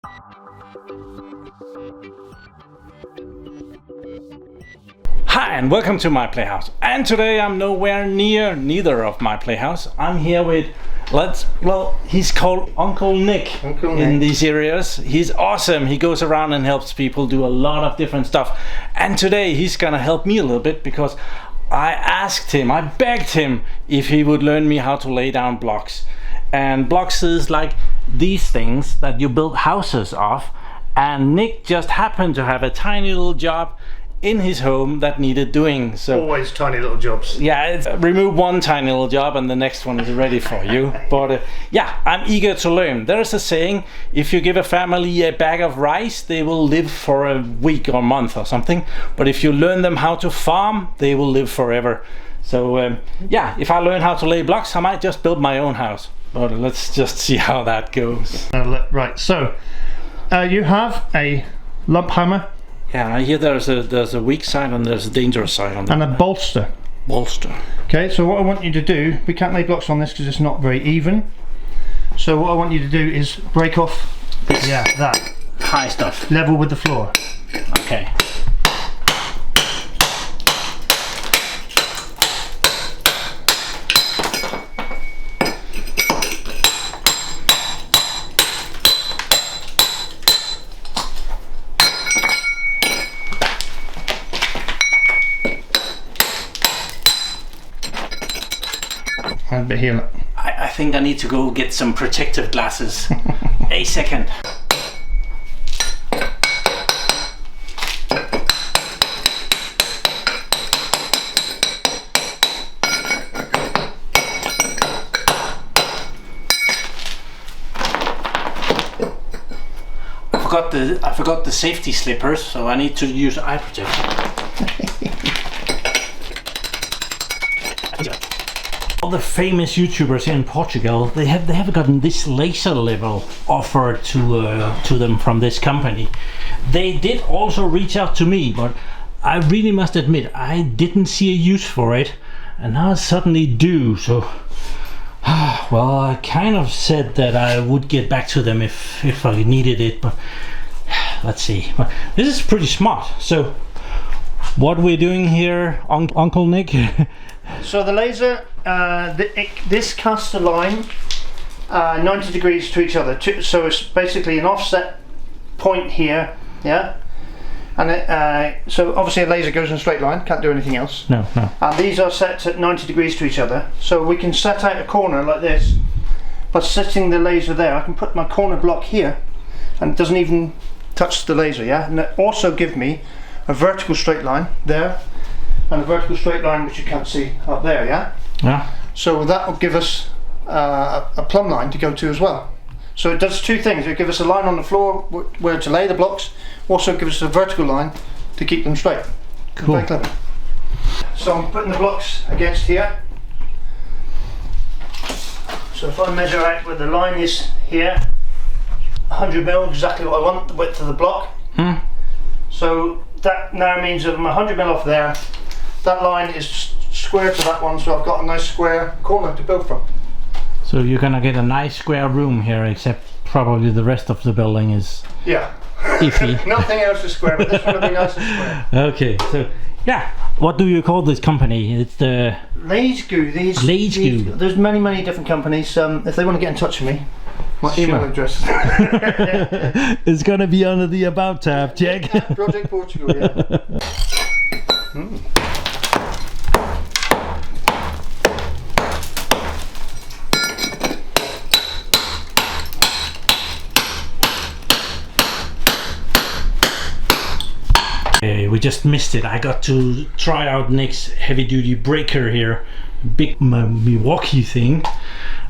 Hi and welcome to my playhouse. And today I'm nowhere near neither of my playhouse. I'm here with, he's called Uncle Nick in these areas. He's awesome. He goes around and helps people do a lot of different stuff. And today he's gonna help me a little bit because I begged him if he would learn me how to lay down blocks. And blocks is like these things that you build houses of. And Nick just happened to have a tiny little job in his home that needed doing. So always tiny little jobs. Yeah, remove one tiny little job and the next one is ready for you. But yeah, I'm eager to learn. There's a saying, if you give a family a bag of rice, they will live for a week or month or something. But if you learn them how to farm, they will live forever. So yeah, if I learn how to lay blocks, I might just build my own house. But let's just see how that goes. Right, so you have a lump hammer. Yeah, I hear there's a weak side and there's a dangerous side on that. And a bolster. Okay, so what I want you to do, we can't lay blocks on this because it's not very even. So what I want you to do is break off, that. High stuff. Level with the floor. Okay. A bit here. I think I need to go get some protective glasses. A second. I forgot the safety slippers, so I need to use eye protection. All the famous YouTubers here in Portugal, they have gotten this laser level offered to them from this company. They did also reach out to me, but I really must admit I didn't see a use for it, and now I suddenly do. So, well, I kind of said that I would get back to them if I needed it, but let's see. But this is pretty smart. So, what we're doing here, Uncle Nick? So the laser, this casts a line 90 degrees to each other. So it's basically an offset point here, yeah? And so obviously a laser goes in a straight line, can't do anything else. No. And these are set at 90 degrees to each other. So we can set out a corner like this by setting the laser there. I can put my corner block here and it doesn't even touch the laser, yeah? And it also give me a vertical straight line there. And a vertical straight line which you can't see up there, yeah? Yeah. So that will give us a plumb line to go to as well. So it does two things. It gives us a line on the floor where to lay the blocks, also gives us a vertical line to keep them straight. Cool. Very clever. So I'm putting the blocks against here. So if I measure out where the line is here, 100 mil, exactly what I want, the width of the block. So that now means that I'm 100 mil off there. That line is square to that one, so I've got a nice square corner to build from. So you're gonna get a nice square room here, except probably the rest of the building is iffy. Nothing else is square, but this one will be nice and square. Okay, so yeah, what do you call this company? It's the Laysgoo. Laysgoo. There's many different companies. If they want to get in touch with me, my email address. It's gonna be under the About tab, check. Project Portugal, yeah. We just missed it. I got to try out Nick's heavy duty breaker here, big Milwaukee thing,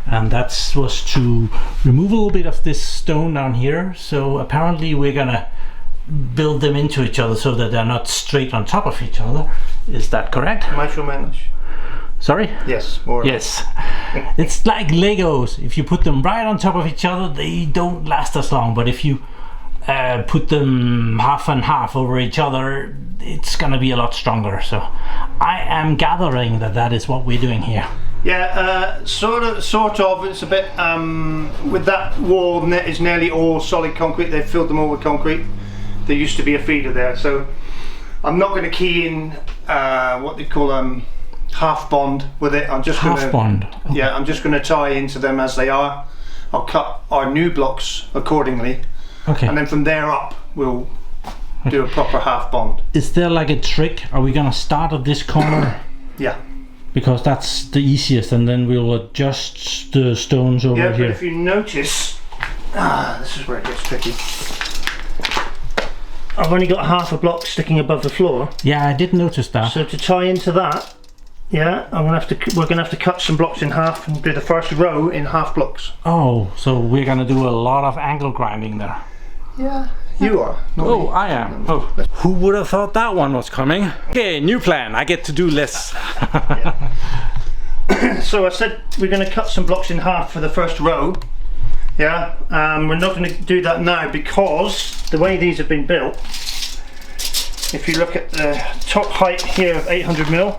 and that was to remove a little bit of this stone down here. So apparently we're gonna build them into each other so that they're not straight on top of each other. Is that correct? Sorry? Yes, more or yes. It's like Legos. If you put them right on top of each other, they don't last as long. But if you put them half and half over each other, it's gonna be a lot stronger. So I am gathering that that is what we're doing here. Yeah, sort of. It's a bit with that wall is nearly all solid concrete. They've filled them all with concrete. There used to be a feeder there, so I'm not going to key in what they call half bond with it. I'm just half bond. Oh. Yeah, I'm just going to tie into them as they are. I'll cut our new blocks accordingly. Okay. And then from there up, we'll do a proper half bond. Is there like a trick? Are we gonna start at this corner? Yeah. Because that's the easiest, and then we'll adjust the stones over here. Yeah, but here. if you notice, this is where it gets tricky. I've only got half a block sticking above the floor. Yeah, I did notice that. So to tie into that, yeah, we're gonna have to cut some blocks in half and do the first row in half blocks. Oh, so we're gonna do a lot of angle grinding there. Yeah. You are. Oh, me. I am. Oh, who would have thought that one was coming? Okay, new plan. I get to do less. So I said we're going to cut some blocks in half for the first row. Yeah. We're not going to do that now because the way these have been built, if you look at the top height here of 800mm,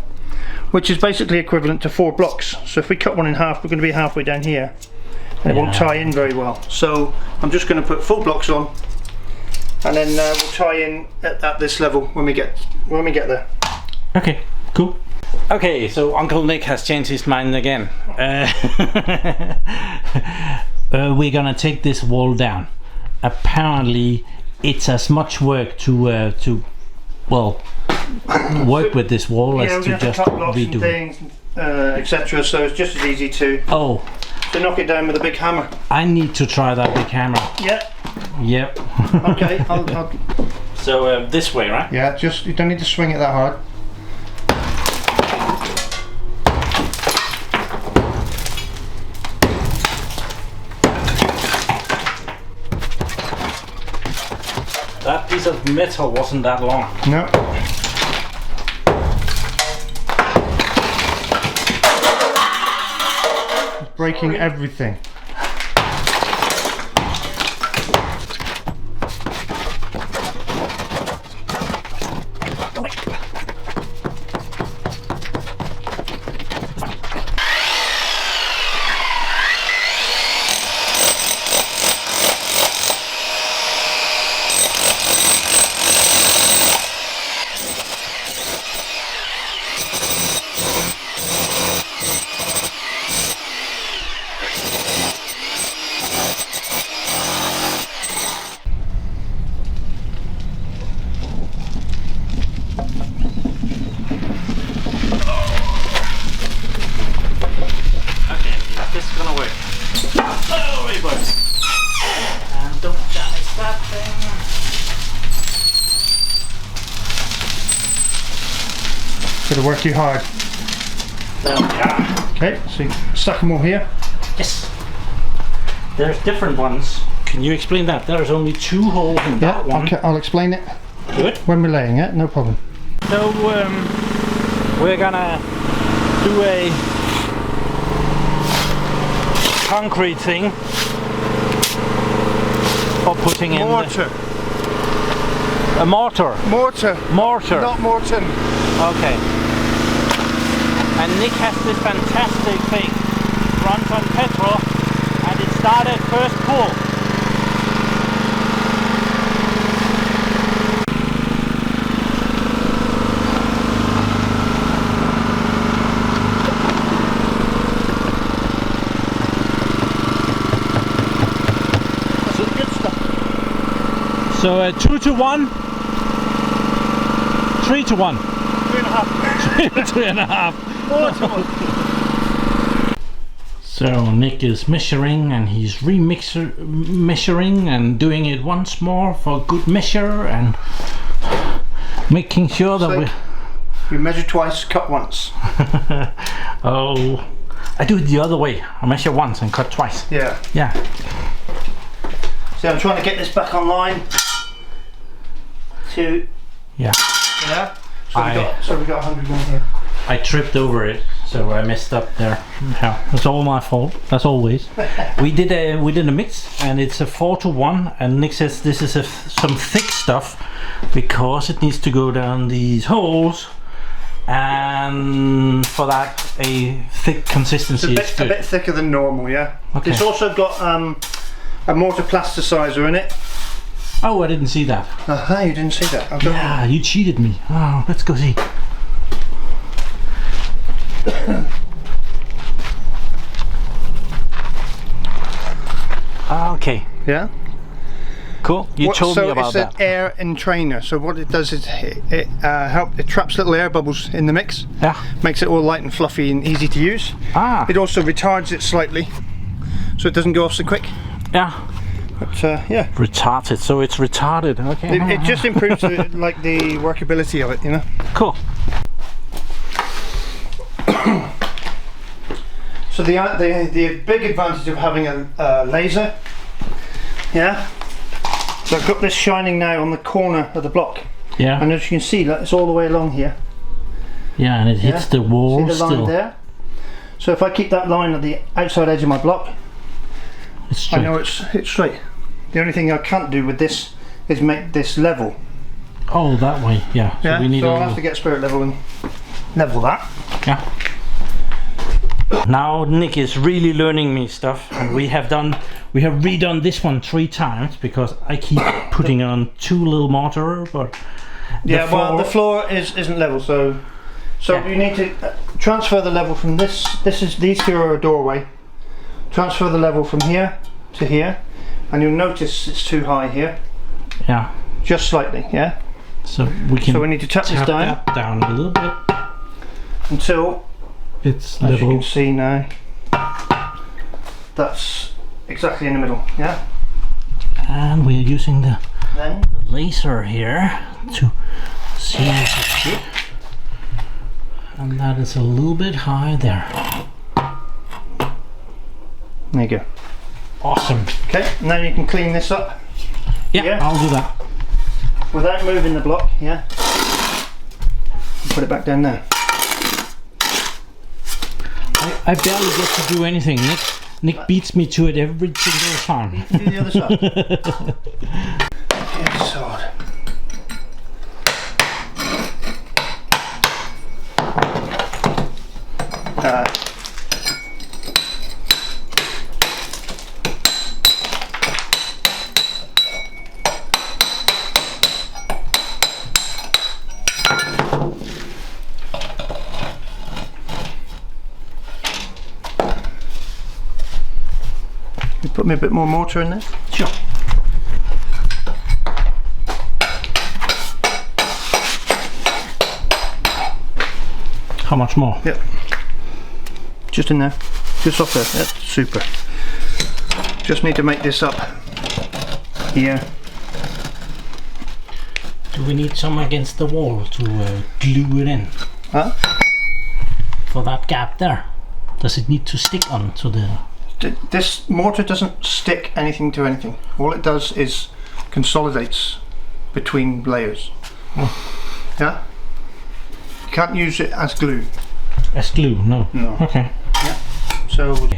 which is basically equivalent to 4 blocks. So if we cut one in half, we're going to be halfway down here. And it won't tie in very well. So I'm just going to put 4 blocks on. And then we'll tie in at this level when we get there. Okay, cool. Okay, so Uncle Nick has changed his mind again. We're gonna take this wall down. Apparently, it's as much work to work with this wall as to just redo it, etc. So it's just as easy to knock it down with a big hammer. I need to try that big hammer. Yeah. Yep. Okay. I'll So this way, right? Yeah. Just you don't need to swing it that hard. That piece of metal wasn't that long. No. It's breaking everything. Gotta work you hard. There we are. Okay, so you stack them all here. Yes. There's different ones. Can you explain that? There's only 2 holes in that one. Okay, I'll explain it. Good. When we're laying it, no problem. So we're gonna do a concrete thing for putting in mortar. A mortar. Mortar. Mortar. Not Morton. Okay. And Nick has this fantastic thing. Runs on petrol, and it started first pull. That's good stuff. So 2 to 1, 3 to 1. 3.5. 3.5. 4 to 1. So Nick is measuring, and he's measuring and doing it once more for good measure, and making sure that you measure twice, cut once. Oh, I do it the other way. I measure once and cut twice. Yeah. Yeah. See, I'm trying to get this back online. Yeah. Yeah. So we got 100 more here. I tripped over it, so I messed up there. Yeah, it's all my fault, as always. we did a mix, and it's a 4 to 1, and Nick says this is some thick stuff because it needs to go down these holes, and for that a thick consistency. It's a bit thicker than normal, yeah. Okay. It's also got a mortar plasticizer in it. Oh, I didn't see that. Aha, you didn't see that. Yeah, you cheated me. Oh, let's go see. Okay. Yeah. Cool. You told me about that. So it's an air entrainer. So what it does is it traps little air bubbles in the mix. Yeah. Makes it all light and fluffy and easy to use. Ah. It also retards it slightly, so it doesn't go off so quick. Yeah. But yeah. Retarded. So it's retarded. Okay. It just improves the workability of it, you know. Cool. So the big advantage of having a laser, yeah. So I've got this shining now on the corner of the block. Yeah. And as you can see, it's all the way along here. Yeah, and it hits the wall see the line still. there? So if I keep that line at the outside edge of my block, It's straight. I know it's straight. The only thing I can't do with this is make this level. Oh, that way. Yeah. So we need so I'll have to get spirit level and level that. Yeah. Now Nick is really learning me stuff, and we have redone this one 3 times because I keep putting on too little mortar, but the floor isn't level, so you need to transfer the level from this. These two are a doorway. Transfer the level from here to here, and you'll notice it's too high here. Yeah. Just slightly, yeah. So we need to tap this down a little bit until it's as level. you can see now, that's exactly in the middle, yeah. And we're using the Then laser here to see if it's good. And that is a little bit high there. there you go. Awesome. Okay, now you can clean this up. Yeah, I'll do that. Without moving the block, yeah. Put it back down there. I barely get to do anything. Nick beats me to it every single time. Do the other side. Yeah, sword. You put me a bit more mortar in there? Sure. How much more? Yep. Just in there. Just off there. That's super. Just need to make this up here. Do we need some against the wall to glue it in? Huh? For that gap there? Does it need to stick onto the... This mortar doesn't stick anything to anything. All it does is consolidates between layers. Oh. Yeah? You can't use it as glue. As glue? No. No. Okay. Yeah.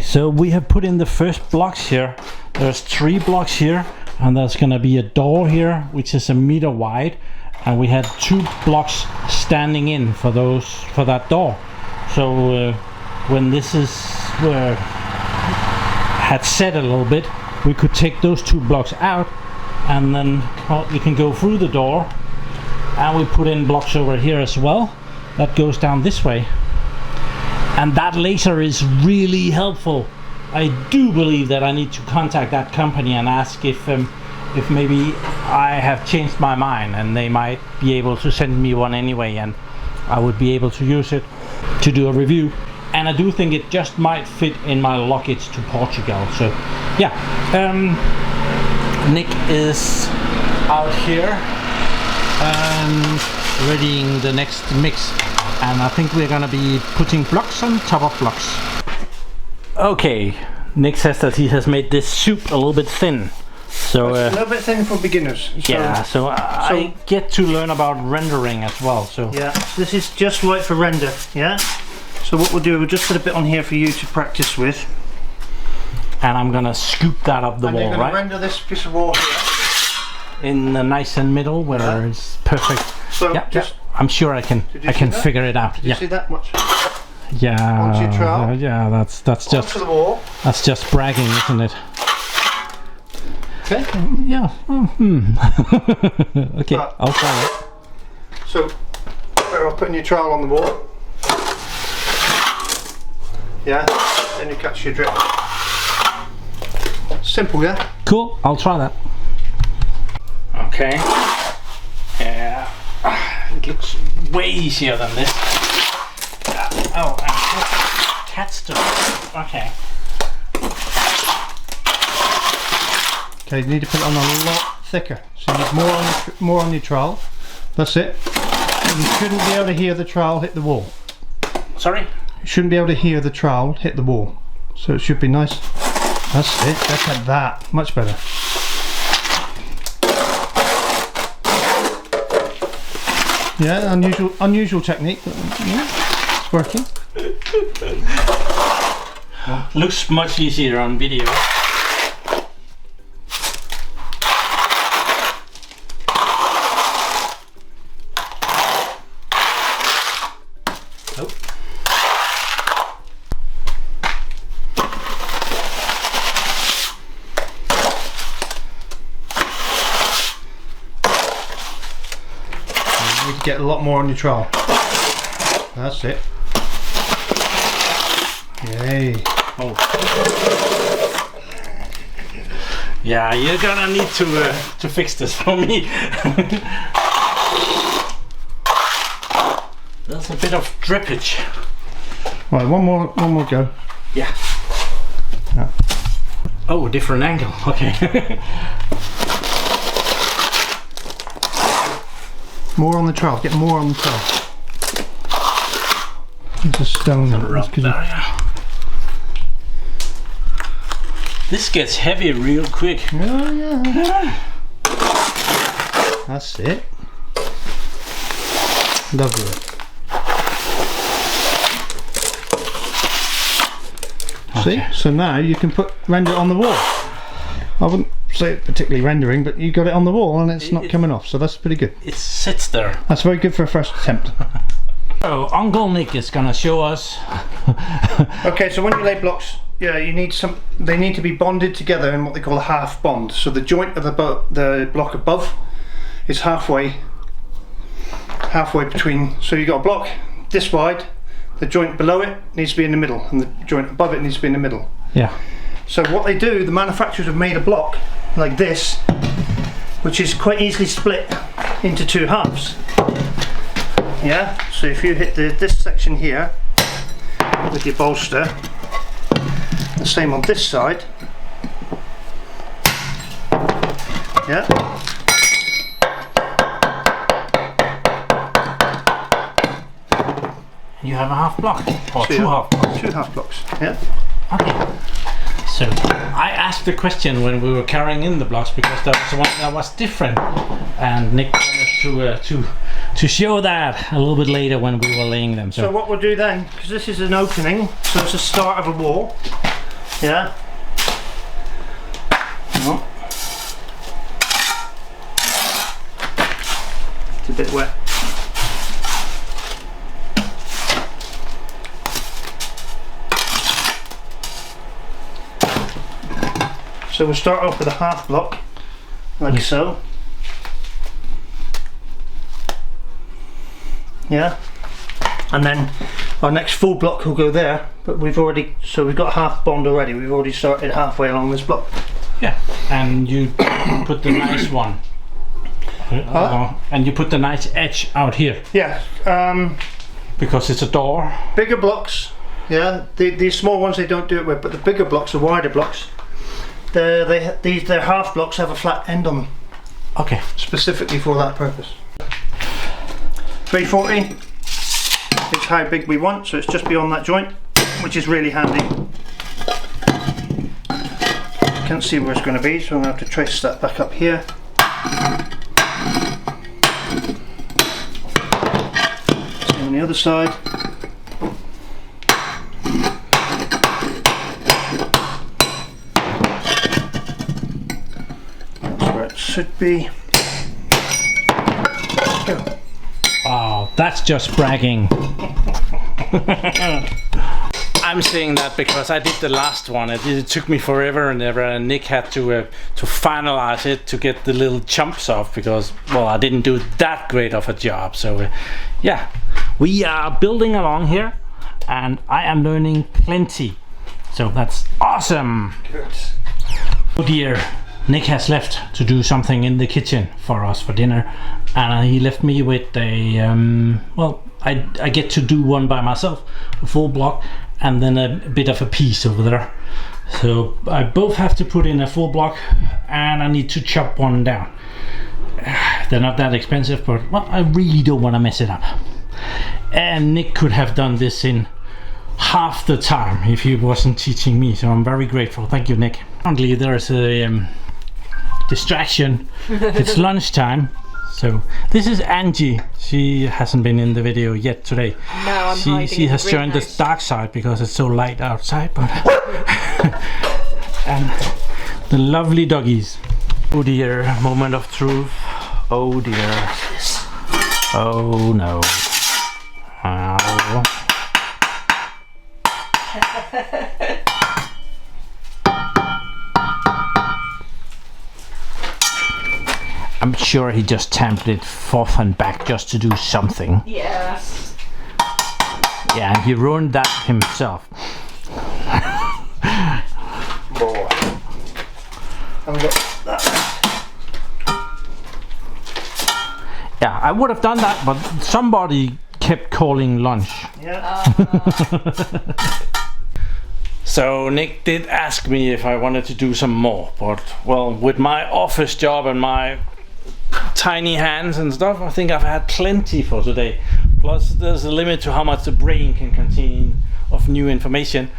So we have put in the first blocks here. There's 3 blocks here, and there's gonna be a door here which is 1 meter wide, and we had 2 blocks standing in for that door. So when this is had set a little bit, we could take those 2 blocks out, and then you can go through the door, and we put in blocks over here as well that goes down this way. And that laser is really helpful. I do believe that I need to contact that company and ask if maybe I have changed my mind, and they might be able to send me one anyway, and I would be able to use it to do a review. And I do think it just might fit in my luggage to Portugal. So yeah, Nick is out here readying the next mix, and I think we're gonna be putting blocks on top of blocks. Okay, Nick says that he has made this soup a little bit thin. So a little bit thin for beginners. Yeah, so I get to learn about rendering as well. So yeah, this is just right for render. Yeah. So what we'll do, we'll just put a bit on here for you to practice with. And I'm gonna scoop that up the wall, right? And you're gonna render this piece of wall here. In the nice and middle where it's perfect. So yeah, I'm sure I can figure it out. Did you see that much? Yeah. onto your trowel. Yeah, that's just onto the wall. That's just bragging, isn't it? Okay. Yeah. Okay, Right. I'll try it. So, better off putting your trowel on the wall. Yeah. Then you catch your drip. Simple, yeah. Cool. I'll try that. Okay. Yeah. It looks way easier than this. Oh, and cat stuff. Okay. Okay, you need to put it on a lot thicker. So you need more on your trowel. That's it. You shouldn't be able to hear the trowel hit the wall. Sorry? You shouldn't be able to hear the trowel hit the wall. So it should be nice. That's it. That's like that. Much better. Yeah, unusual technique, but yeah, it's working. Looks much easier on video. You need to get a lot more on your trowel. That's it. Yay. Oh. Yeah, you're gonna need to fix this for me. There's a bit of drippage. Right, one more go. Yeah. Oh, different angle. Okay. More on the trowel. Get more on the trowel. There's a stone there. That's 'cause you- This gets heavy real quick. Oh, yeah. That's it. Lovely. See? So now you can render it on the wall. I wouldn't say it particularly rendering, but you got it on the wall and it's not coming off, so that's pretty good. It sits there. That's very good for a first attempt. So Uncle Nick is gonna show us. Okay, so when you lay blocks, yeah, they need to be bonded together in what they call a half bond. So the joint of the block above is halfway between. So you got a block this wide, the joint below it needs to be in the middle, and the joint above it needs to be in the middle. Yeah. So what they do, the manufacturers have made a block like this, which is quite easily split into two halves. Yeah, so if you hit this section here with your bolster, the same on this side. Yeah. You have a half block or So two half blocks. Two half blocks. Yeah. Okay. So I asked the question when we were carrying in the blocks because there was one that was different, and Nick wanted to show that a little bit later when we were laying them. So what we'll do then, because this is an opening, so it's the start of a wall. Yeah. Oh. It's a bit wet. So we'll start off with a half block, like so. Yeah, and then our next full block will go there, but we've got half bond already. We've already started halfway along this block. Yeah, and you put the nice one. And you put the nice edge out here. Yeah, because it's a door. bigger blocks. Yeah, these small ones they don't do it with, but the bigger blocks, the wider blocks, their half blocks have a flat end on them. Okay. Specifically for that purpose. 340 is how big we want, so it's just beyond that joint, which is really handy. Can't see where it's going to be, so I'm going to have to trace that back up here. Same on the other side. That's where it should be. Go. Wow, that's just bragging. I'm saying that because I did the last one. It took me forever and ever, and Nick had to finalize it to get the little chumps off because, well, I didn't do that great of a job. So, yeah, we are building along here, and I am learning plenty. So that's awesome. Good. Oh dear, Nick has left to do something in the kitchen for us for dinner, and he left me with a well, I get to do one by myself, a full block, and then a bit of a piece over there. So I both have to put in a full block, and I need to chop one down. They're not that expensive, but well, I really don't want to mess it up. And Nick could have done this in half the time if he wasn't teaching me, so I'm very grateful. Thank you, Nick. Apparently there's a distraction. It's lunchtime. So this is Angie. She hasn't been in the video yet today. No, I'm hiding. She has joined the dark side because it's so light outside. But and the lovely doggies. Oh dear, moment of truth. Oh dear. Oh no. Oh. I'm sure he just tamped it forth and back just to do something. Yes. Yeah, and he ruined that himself. Boy. And we got that. Yeah, I would have done that, but somebody kept calling lunch. Yeah. So Nick did ask me if I wanted to do some more, but well, with my office job and my tiny hands and stuff, I think I've had plenty for today. Plus there's a limit to how much the brain can contain of new information.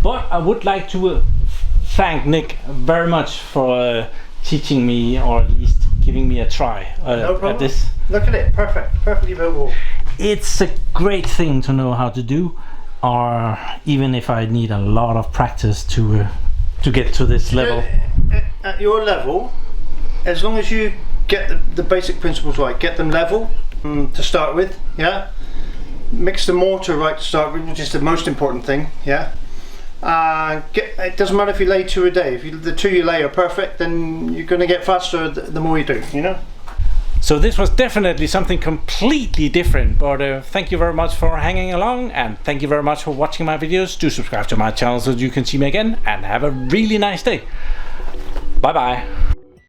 But I would like to thank Nick very much for teaching me, or at least giving me a try No problem. at this. Look at it, perfect, perfectly built. It's a great thing to know how to do, or even if I need a lot of practice to get to this level. At your level, as long as you get the basic principles right, get them level to start with, yeah. Mix the mortar right to start with, which is the most important thing, yeah. It doesn't matter if you lay 2 a day. If the 2 you lay are perfect, then you're going to get faster the more you do, you know. So this was definitely something completely different, but thank you very much for hanging along, and thank you very much for watching my videos. Do subscribe to my channel so you can see me again, and have a really nice day. Bye bye.